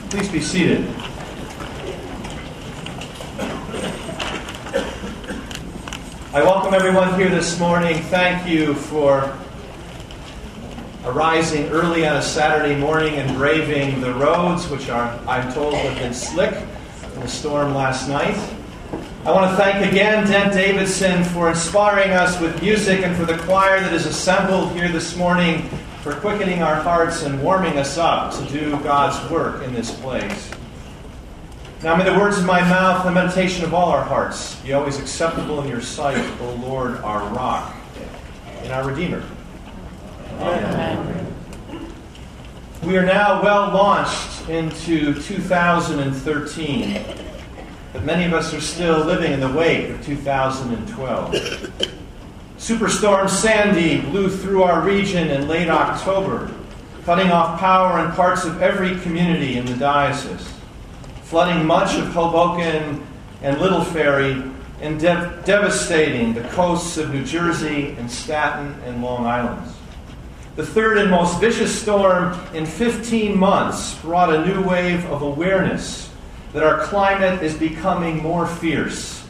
Please be seated. I welcome everyone here this morning. Thank you for arising early on a Saturday morning and braving the roads, which are, I'm told, have been slick in the storm last night. I want to thank again Dent Davidson for inspiring us with music and for the choir that is assembled here this morning for quickening our hearts and warming us up to do God's work in this place. Now may the words of my mouth and the meditation of all our hearts be always acceptable in your sight, O Lord, our rock and our Redeemer. Amen. We are now well launched into 2013, but many of us are still living in the wake of 2012. Superstorm Sandy blew through our region in late October, cutting off power in parts of every community in the diocese, flooding much of Hoboken and Little Ferry, and devastating the coasts of New Jersey and Staten and Long Island. The third and most vicious storm in 15 months brought a new wave of awareness that our climate is becoming more fierce,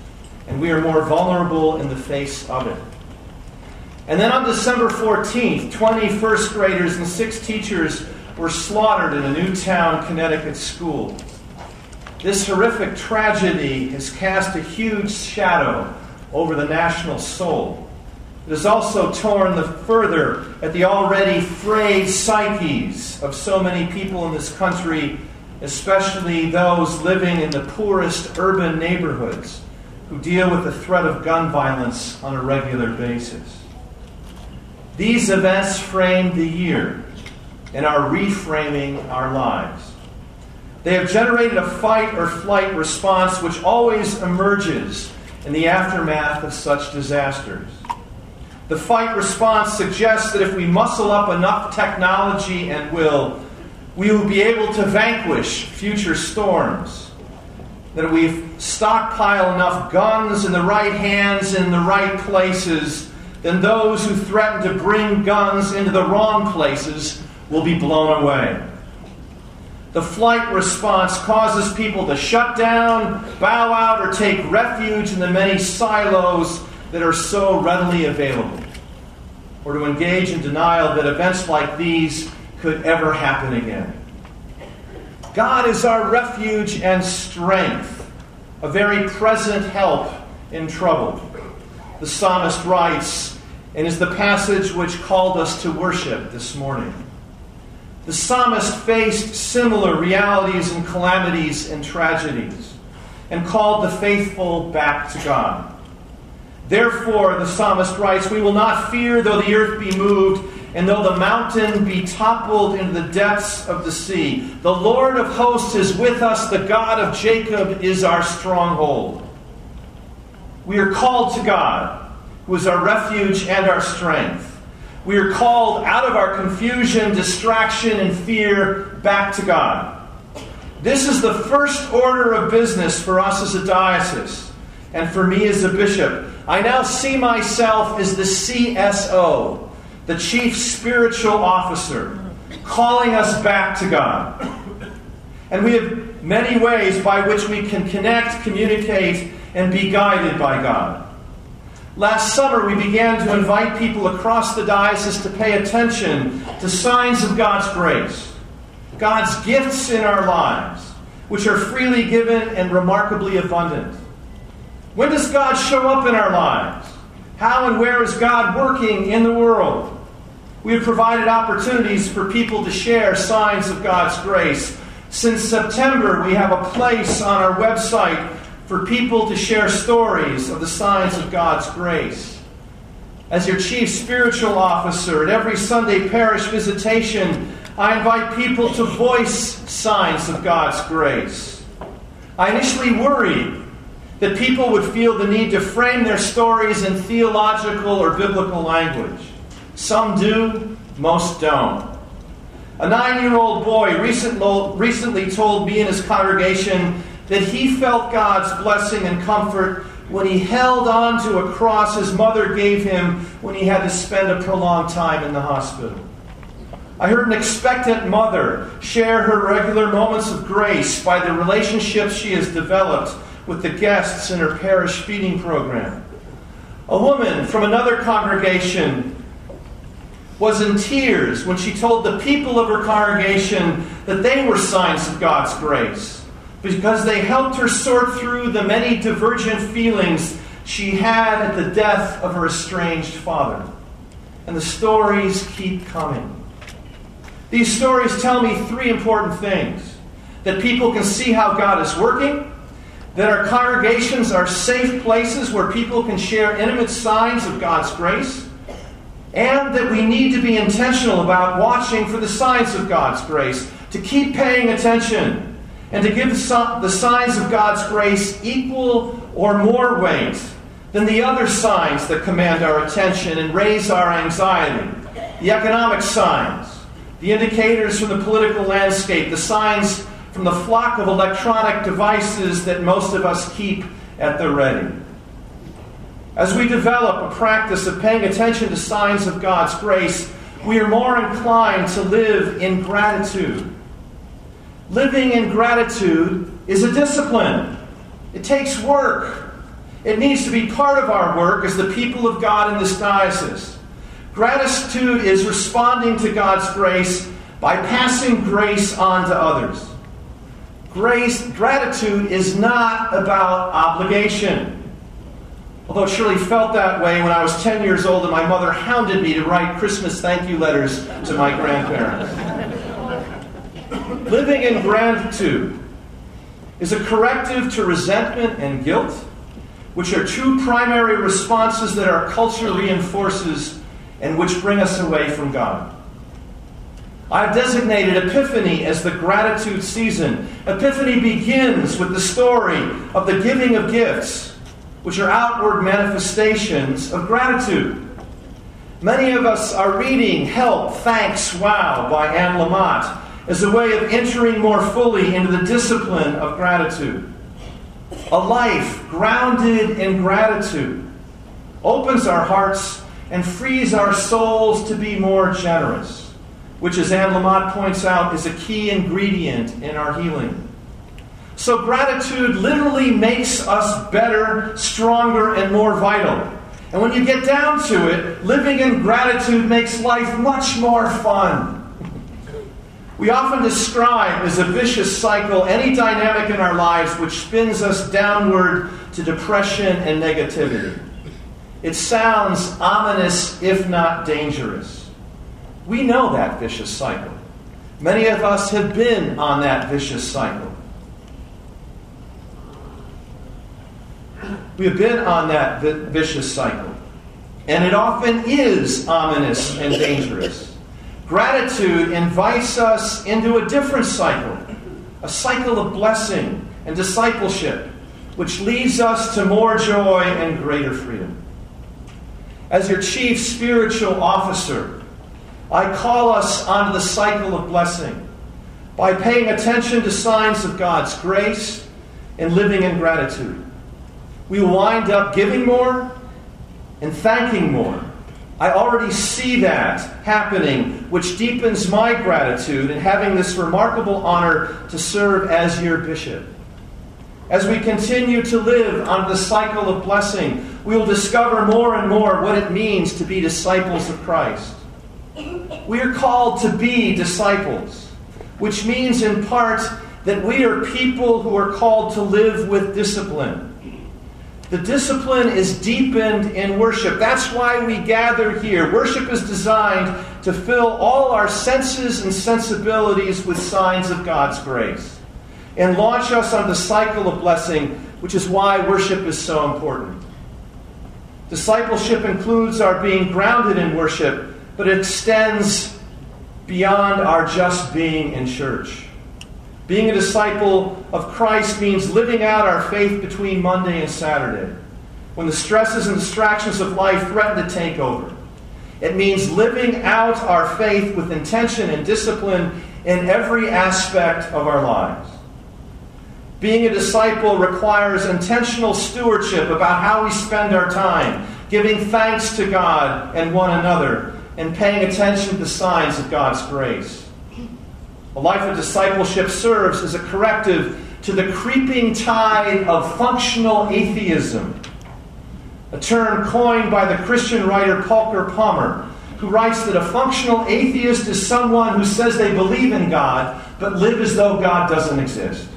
and we are more vulnerable in the face of it. And then on December 14th, 20 first graders and 6 teachers were slaughtered in a Newtown, Connecticut school. This horrific tragedy has cast a huge shadow over the national soul. It has also torn further at the already frayed psyches of so many people in this country, especially those living in the poorest urban neighborhoods who deal with the threat of gun violence on a regular basis. These events framed the year and are reframing our lives. They have generated a fight or flight response which always emerges in the aftermath of such disasters. The fight response suggests that if we muscle up enough technology and will, we will be able to vanquish future storms. That if we stockpile enough guns in the right hands in the right places, then those who threaten to bring guns into the wrong places will be blown away. The flight response causes people to shut down, bow out, or take refuge in the many silos that are so readily available, or to engage in denial that events like these could ever happen again. God is our refuge and strength, a very present help in trouble. The psalmist writes, and is the passage which called us to worship this morning. The psalmist faced similar realities and calamities and tragedies, and called the faithful back to God. Therefore, the psalmist writes, we will not fear though the earth be moved, and though the mountain be toppled into the depths of the sea. The Lord of hosts is with us, the God of Jacob is our stronghold. We are called to God, who is our refuge and our strength. We are called out of our confusion, distraction, and fear back to God. This is the first order of business for us as a diocese, and for me as a bishop. I now see myself as the CSO, the Chief Spiritual Officer, calling us back to God. And we have many ways by which we can connect, communicate, and be guided by God. Last summer, we began to invite people across the diocese to pay attention to signs of God's grace, God's gifts in our lives, which are freely given and remarkably abundant. When does God show up in our lives? How and where is God working in the world? We have provided opportunities for people to share signs of God's grace. Since September, we have a place on our website for people to share stories of the signs of God's grace. As your chief spiritual officer at every Sunday parish visitation, I invite people to voice signs of God's grace. I initially worried that people would feel the need to frame their stories in theological or biblical language. Some do, most don't. A 9-year-old boy recently told me and his congregation that he felt God's blessing and comfort when he held on to a cross his mother gave him when he had to spend a prolonged time in the hospital. I heard an expectant mother share her regular moments of grace by the relationships she has developed with the guests in her parish feeding program. A woman from another congregation was in tears when she told the people of her congregation that they were signs of God's grace, because they helped her sort through the many divergent feelings she had at the death of her estranged father. And the stories keep coming. These stories tell me three important things: that people can see how God is working, that our congregations are safe places where people can share intimate signs of God's grace, and that we need to be intentional about watching for the signs of God's grace, to keep paying attention, and to give the signs of God's grace equal or more weight than the other signs that command our attention and raise our anxiety. The economic signs, the indicators from the political landscape, the signs from the flock of electronic devices that most of us keep at the ready. As we develop a practice of paying attention to signs of God's grace, we are more inclined to live in gratitude. Living in gratitude is a discipline. It takes work. It needs to be part of our work as the people of God in this diocese. Gratitude is responding to God's grace by passing grace on to others. Gratitude is not about obligation. Although it surely felt that way when I was 10 years old and my mother hounded me to write Christmas thank you letters to my grandparents. Living in gratitude is a corrective to resentment and guilt, which are two primary responses that our culture reinforces and which bring us away from God. I've designated Epiphany as the gratitude season. Epiphany begins with the story of the giving of gifts, which are outward manifestations of gratitude. Many of us are reading Help, Thanks, Wow by Anne Lamott as a way of entering more fully into the discipline of gratitude. A life grounded in gratitude opens our hearts and frees our souls to be more generous, which, as Anne Lamott points out, is a key ingredient in our healing. So gratitude literally makes us better, stronger, and more vital. And when you get down to it, living in gratitude makes life much more fun. We often describe as a vicious cycle any dynamic in our lives which spins us downward to depression and negativity. It sounds ominous, if not dangerous. We know that vicious cycle. Many of us have been on that vicious cycle. We have been on that vicious cycle. And it often is ominous and dangerous. Gratitude invites us into a different cycle, a cycle of blessing and discipleship, which leads us to more joy and greater freedom. As your chief spiritual officer, I call us onto the cycle of blessing by paying attention to signs of God's grace and living in gratitude. We will wind up giving more and thanking more. I already see that happening, which deepens my gratitude in having this remarkable honor to serve as your bishop. As we continue to live on the cycle of blessing, we will discover more and more what it means to be disciples of Christ. We are called to be disciples, which means in part that we are people who are called to live with discipline. The discipline is deepened in worship. That's why we gather here. Worship is designed to fill all our senses and sensibilities with signs of God's grace and launch us on the cycle of blessing, which is why worship is so important. Discipleship includes our being grounded in worship, but it extends beyond our just being in church. Being a disciple of Christ means living out our faith between Monday and Saturday, when the stresses and distractions of life threaten to take over. It means living out our faith with intention and discipline in every aspect of our lives. Being a disciple requires intentional stewardship about how we spend our time, giving thanks to God and one another, and paying attention to the signs of God's grace. A life of discipleship serves as a corrective to the creeping tide of functional atheism, a term coined by the Christian writer Parker Palmer, who writes that a functional atheist is someone who says they believe in God, but live as though God doesn't exist.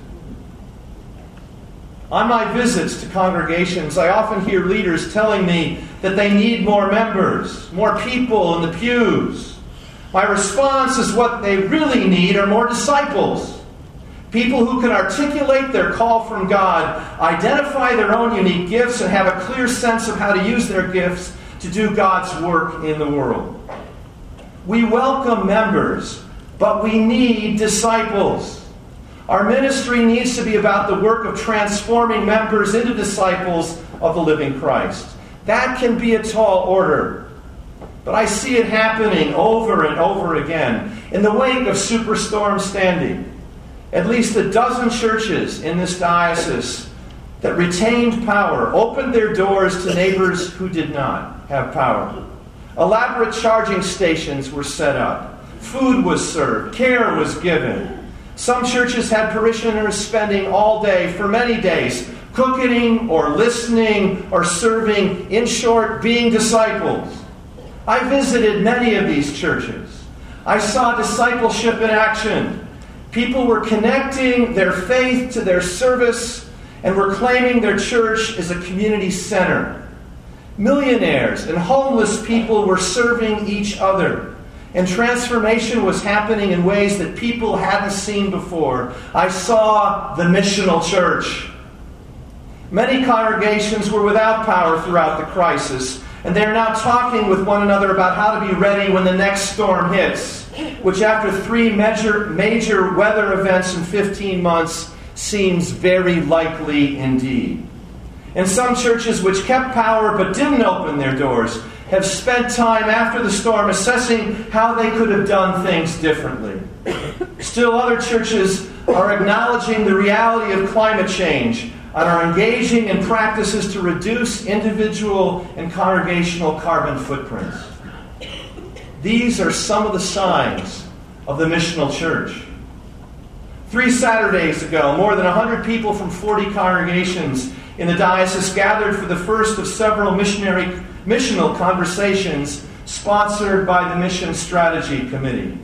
On my visits to congregations, I often hear leaders telling me that they need more members, more people in the pews. My response is what they really need are more disciples. People who can articulate their call from God, identify their own unique gifts, and have a clear sense of how to use their gifts to do God's work in the world. We welcome members, but we need disciples. Our ministry needs to be about the work of transforming members into disciples of the living Christ. That can be a tall order. But I see it happening over and over again. In the wake of Superstorm Sandy, at least a dozen churches in this diocese that retained power opened their doors to neighbors who did not have power. Elaborate charging stations were set up. Food was served. Care was given. Some churches had parishioners spending all day, for many days, cooking or listening or serving, in short, being disciples. I visited many of these churches. I saw discipleship in action. People were connecting their faith to their service and were claiming their church as a community center. Millionaires and homeless people were serving each other. And transformation was happening in ways that people hadn't seen before. I saw the missional church. Many congregations were without power throughout the crisis, and they are now talking with one another about how to be ready when the next storm hits, which after 3 major weather events in 15 months seems very likely indeed. And some churches which kept power but didn't open their doors have spent time after the storm assessing how they could have done things differently. Still, other churches are acknowledging the reality of climate change and are engaging in practices to reduce individual and congregational carbon footprints. These are some of the signs of the missional church. 3 Saturdays ago, more than 100 people from 40 congregations in the diocese gathered for the first of several missional conversations sponsored by the Mission Strategy Committee.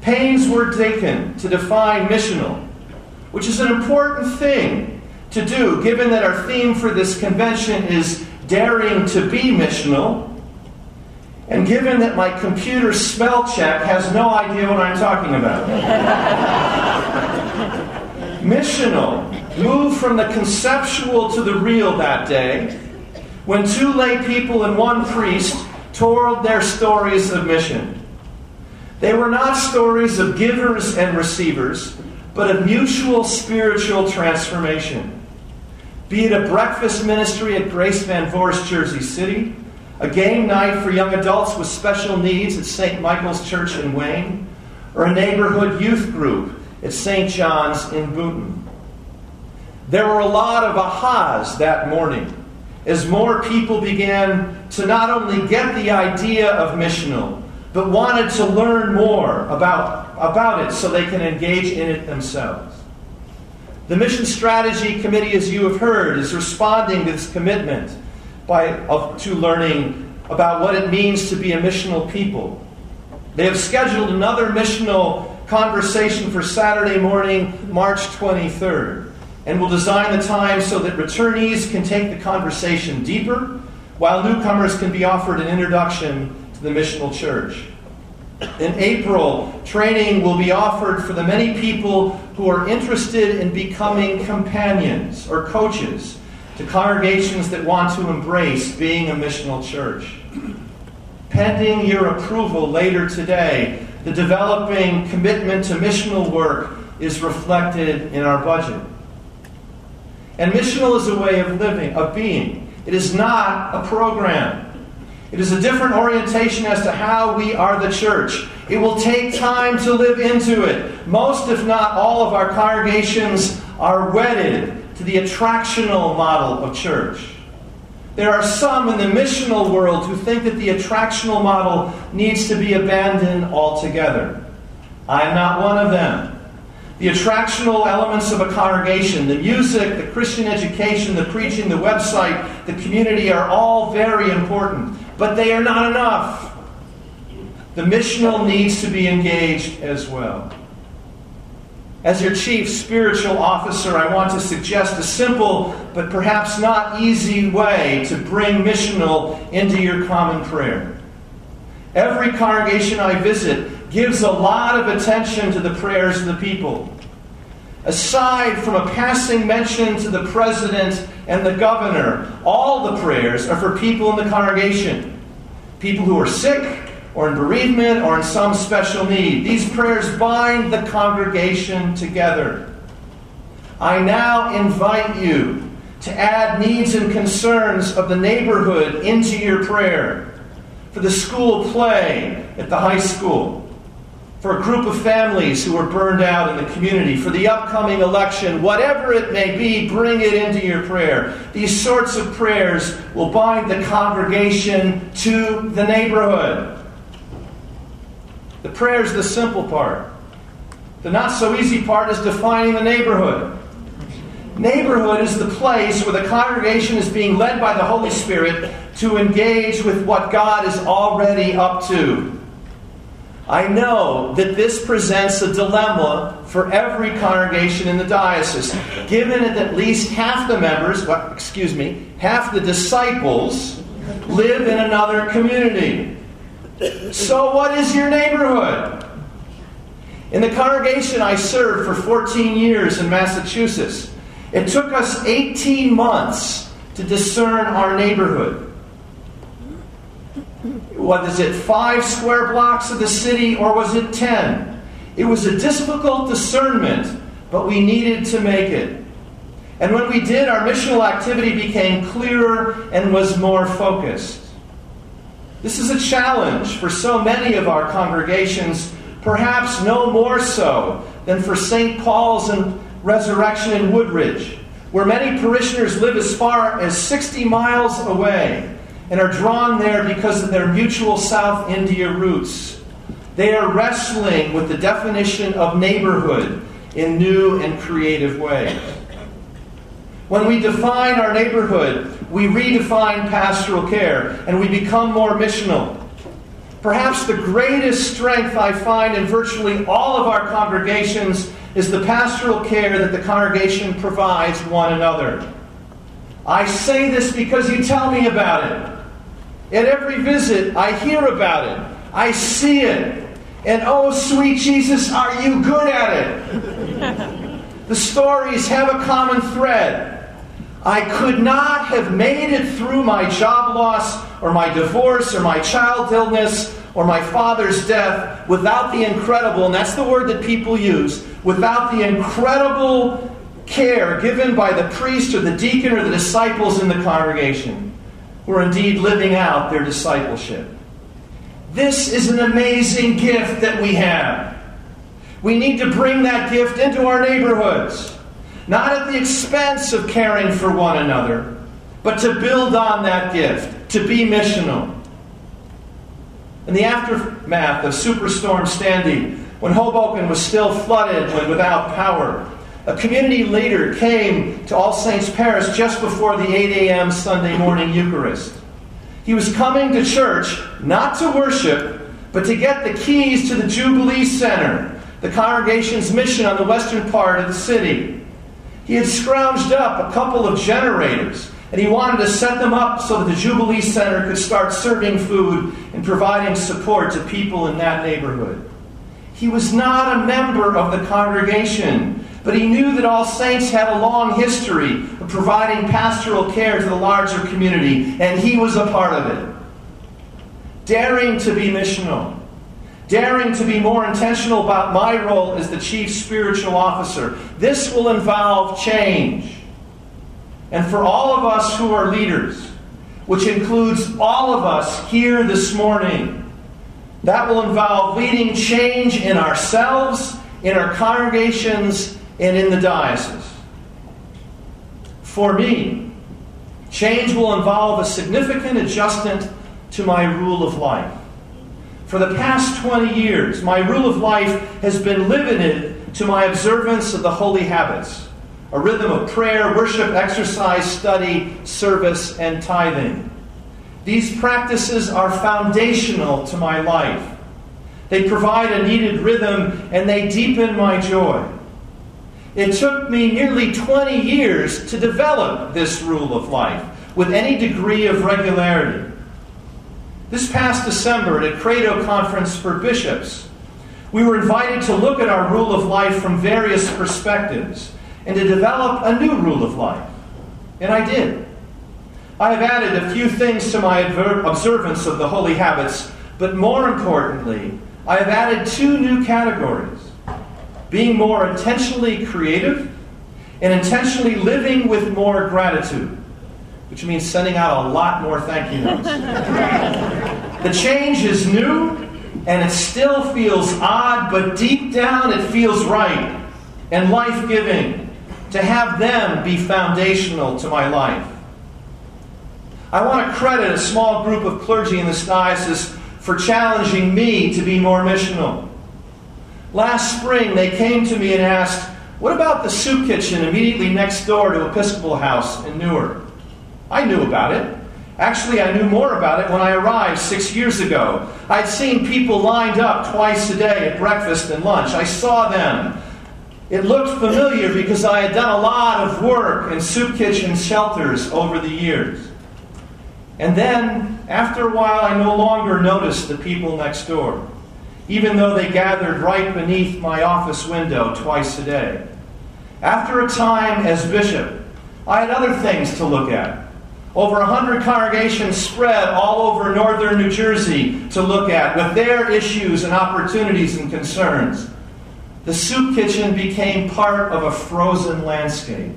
Pains were taken to define missional, which is an important thing to do, given that our theme for this convention is daring to be missional, and given that my computer spell check has no idea what I'm talking about. Missional moved from the conceptual to the real that day, when 2 lay people and 1 priest told their stories of mission. They were not stories of givers and receivers, but of mutual spiritual transformation. Be it a breakfast ministry at Grace Van Voorst, Jersey City, a game night for young adults with special needs at St. Michael's Church in Wayne, or a neighborhood youth group at St. John's in Boonton. There were a lot of ahas that morning as more people began to not only get the idea of missional, but wanted to learn more about it so they can engage in it themselves. The Mission Strategy Committee, as you have heard, is responding to this commitment to learning about what it means to be a missional people. They have scheduled another missional conversation for Saturday morning, March 23rd, and will design the time so that returnees can take the conversation deeper, while newcomers can be offered an introduction to the missional church. In April, training will be offered for the many people who are interested in becoming companions or coaches to congregations that want to embrace being a missional church. Pending your approval later today, the developing commitment to missional work is reflected in our budget. And missional is a way of living, of being. It is not a program. It is a different orientation as to how we are the church. It will take time to live into it. Most, if not all, of our congregations are wedded to the attractional model of church. There are some in the missional world who think that the attractional model needs to be abandoned altogether. I am not one of them. The attractional elements of a congregation, the music, the Christian education, the preaching, the website, the community are all very important, but they are not enough. The missional needs to be engaged as well. As your chief spiritual officer, I want to suggest a simple but perhaps not easy way to bring missional into your common prayer. Every congregation I visit gives a lot of attention to the prayers of the people. Aside from a passing mention to the president and the governor, all the prayers are for people in the congregation. People who are sick, or in bereavement, or in some special need. These prayers bind the congregation together. I now invite you to add needs and concerns of the neighborhood into your prayer. For the school play at the high school. For a group of families who are burned out in the community. For the upcoming election. Whatever it may be, bring it into your prayer. These sorts of prayers will bind the congregation to the neighborhood. The prayer is the simple part. The not-so-easy part is defining the neighborhood. Neighborhood is the place where the congregation is being led by the Holy Spirit to engage with what God is already up to. I know that this presents a dilemma for every congregation in the diocese, given that at least half the members, half the disciples live in another community. So what is your neighborhood? In the congregation I served for 14 years in Massachusetts, it took us 18 months to discern our neighborhood. Was it 5 square blocks of the city or was it 10? It was a difficult discernment, but we needed to make it. And when we did, our missional activity became clearer and was more focused. This is a challenge for so many of our congregations, perhaps no more so than for St. Paul's and Resurrection in Woodridge, where many parishioners live as far as 60 miles away and are drawn there because of their mutual South India roots. They are wrestling with the definition of neighborhood in new and creative ways. When we define our neighborhood, we redefine pastoral care, and we become more missional. Perhaps the greatest strength I find in virtually all of our congregations is the pastoral care that the congregation provides one another. I say this because you tell me about it. At every visit, I hear about it. I see it. And oh, sweet Jesus, are you good at it? The stories have a common thread. I could not have made it through my job loss or my divorce or my child illness or my father's death without the incredible, and that's the word that people use, without the incredible care given by the priest or the deacon or the disciples in the congregation who are indeed living out their discipleship. This is an amazing gift that we have. We need to bring that gift into our neighborhoods. Not at the expense of caring for one another, but to build on that gift, to be missional. In the aftermath of Superstorm Sandy, when Hoboken was still flooded and without power, a community leader came to All Saints Parish just before the 8 a.m. Sunday morning Eucharist. He was coming to church not to worship, but to get the keys to the Jubilee Center, the congregation's mission on the western part of the city. He had scrounged up a couple of generators, and he wanted to set them up so that the Jubilee Center could start serving food and providing support to people in that neighborhood. He was not a member of the congregation, but he knew that All Saints had a long history of providing pastoral care to the larger community, and he was a part of it. Daring to be missional. Daring to be more intentional about my role as the chief spiritual officer. This will involve change. And for all of us who are leaders, which includes all of us here this morning, that will involve leading change in ourselves, in our congregations, and in the diocese. For me, Change will involve a significant adjustment to my rule of life. For the past 20 years, my rule of life has been limited to my observance of the holy habits, a rhythm of prayer, worship, exercise, study, service, and tithing. These practices are foundational to my life. They provide a needed rhythm, and they deepen my joy. It took me nearly 20 years to develop this rule of life with any degree of regularity. This past December at a Credo conference for bishops, we were invited to look at our rule of life from various perspectives and to develop a new rule of life. And I did. I have added a few things to my observance of the holy habits, but more importantly, I have added two new categories: being more intentionally creative and intentionally living with more gratitude, which means sending out a lot more thank you notes. The change is new, and it still feels odd, but deep down it feels right and life-giving to have them be foundational to my life. I want to credit a small group of clergy in this diocese for challenging me to be more missional. Last spring, they came to me and asked, "What about the soup kitchen immediately next door to Episcopal House in Newark?" I knew about it. Actually, I knew more about it when I arrived 6 years ago. I'd seen people lined up twice a day at breakfast and lunch. I saw them. It looked familiar because I had done a lot of work in soup kitchen shelters over the years. And then, after a while, I no longer noticed the people next door, even though they gathered right beneath my office window twice a day. After a time as bishop, I had other things to look at. Over 100 congregations spread all over northern New Jersey to look at, with their issues and opportunities and concerns. The soup kitchen became part of a frozen landscape.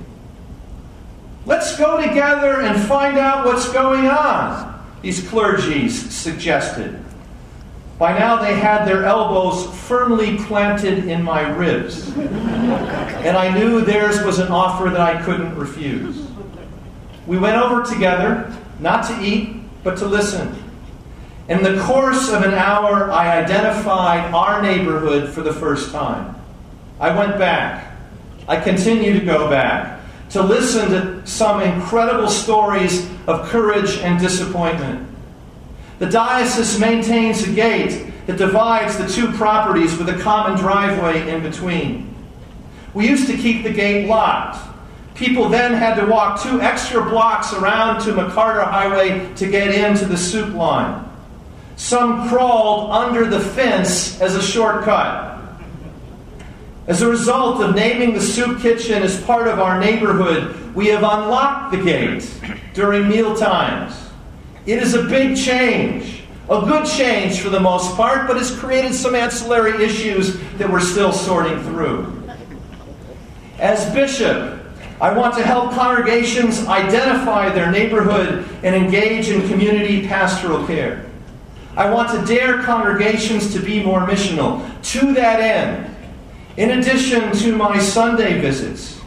Let's go together and find out what's going on, these clergies suggested. By now they had their elbows firmly planted in my ribs, and I knew theirs was an offer that I couldn't refuse. We went over together, not to eat, but to listen. In the course of an hour, I identified our neighborhood for the first time. I went back. I continue to go back to listen to some incredible stories of courage and disappointment. The diocese maintains a gate that divides the two properties with a common driveway in between. We used to keep the gate locked. People then had to walk 2 extra blocks around to McCarter Highway to get into the soup line. Some crawled under the fence as a shortcut. As a result of naming the soup kitchen as part of our neighborhood, we have unlocked the gate during meal times. It is a big change, a good change for the most part, but it's created some ancillary issues that we're still sorting through. As bishop, I want to help congregations identify their neighborhood and engage in community pastoral care. I want to dare congregations to be more missional. To that end, in addition to my Sunday visits,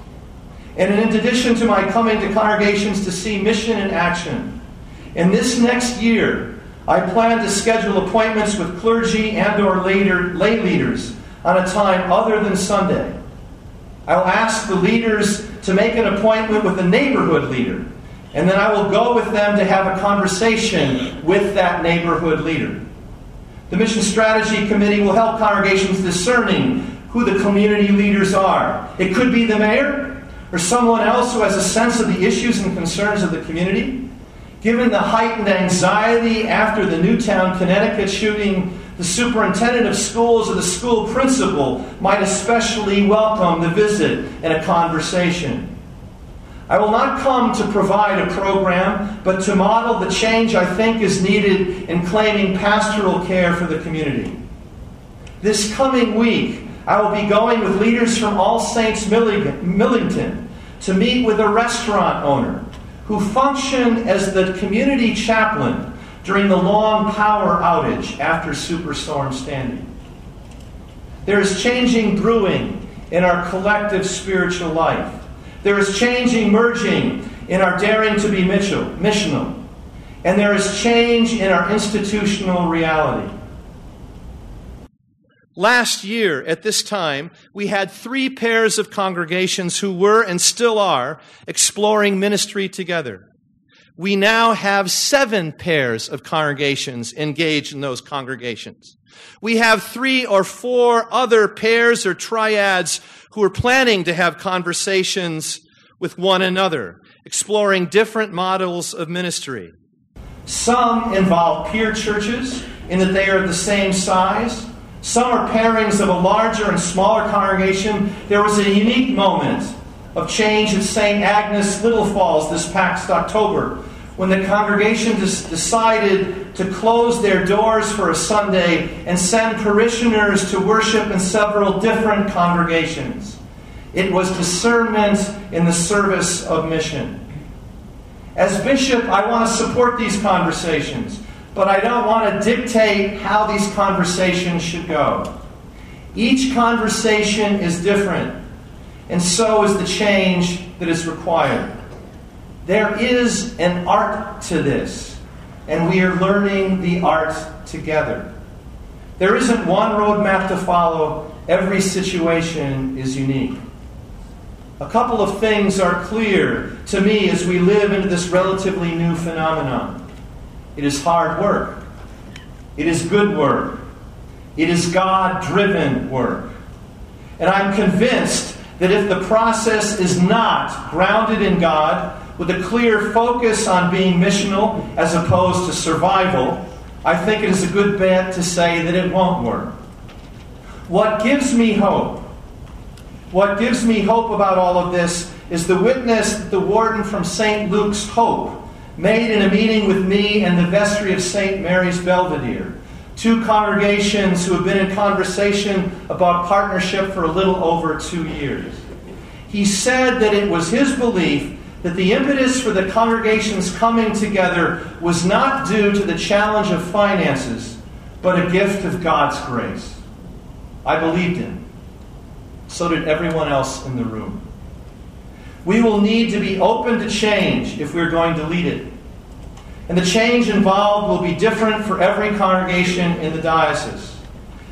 and in addition to my coming to congregations to see mission in action, in this next year, I plan to schedule appointments with clergy and/or lay leaders on a time other than Sunday. I'll ask the leaders to make an appointment with a neighborhood leader, and then I will go with them to have a conversation with that neighborhood leader. The Mission Strategy Committee will help congregations discerning who the community leaders are. It could be the mayor or someone else who has a sense of the issues and concerns of the community. Given the heightened anxiety after the Newtown, Connecticut shooting, the superintendent of schools or the school principal might especially welcome the visit and a conversation. I will not come to provide a program, but to model the change I think is needed in claiming pastoral care for the community. This coming week, I will be going with leaders from All Saints Millington to meet with a restaurant owner who functioned as the community chaplain during the long power outage after Superstorm Sandy. There is changing brewing in our collective spiritual life. There is change emerging in our daring to be missional. And there is change in our institutional reality. Last year, at this time, we had 3 pairs of congregations who were and still are exploring ministry together. We now have 7 pairs of congregations engaged in those congregations. We have 3 or 4 other pairs or triads who are planning to have conversations with one another, exploring different models of ministry. Some involve peer churches in that they are the same size. Some are pairings of a larger and smaller congregation. There was a unique moment of change at St. Agnes Little Falls this past October when the congregation decided to close their doors for a Sunday and send parishioners to worship in several different congregations. It was discernment in the service of mission. As bishop, I want to support these conversations, but I don't want to dictate how these conversations should go. Each conversation is different, and so is the change that is required. There is an art to this, and we are learning the art together. There isn't one roadmap to follow. Every situation is unique. A couple of things are clear to me as we live into this relatively new phenomenon. It is hard work. It is good work. It is God-driven work. And I'm convinced that if the process is not grounded in God, with a clear focus on being missional as opposed to survival, I think it is a good bet to say that it won't work. What gives me hope about all of this is the witness that the warden from St. Luke's Hope made in a meeting with me and the vestry of St. Mary's Belvedere, 2 congregations who have been in conversation about partnership for a little over 2 years. He said that it was his belief that the impetus for the congregations coming together was not due to the challenge of finances, but a gift of God's grace. I believed him. So did everyone else in the room. We will need to be open to change if we're going to lead it. And the change involved will be different for every congregation in the diocese.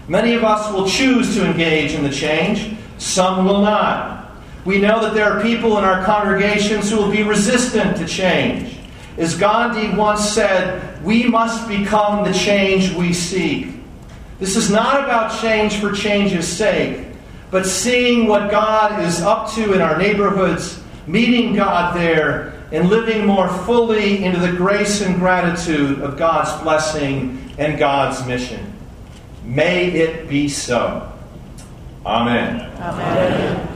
Many of us will choose to engage in the change. Some will not. We know that there are people in our congregations who will be resistant to change. As Gandhi once said, we must become the change we seek. This is not about change for change's sake, but seeing what God is up to in our neighborhoods, meeting God there, and living more fully into the grace and gratitude of God's blessing and God's mission. May it be so. Amen. Amen.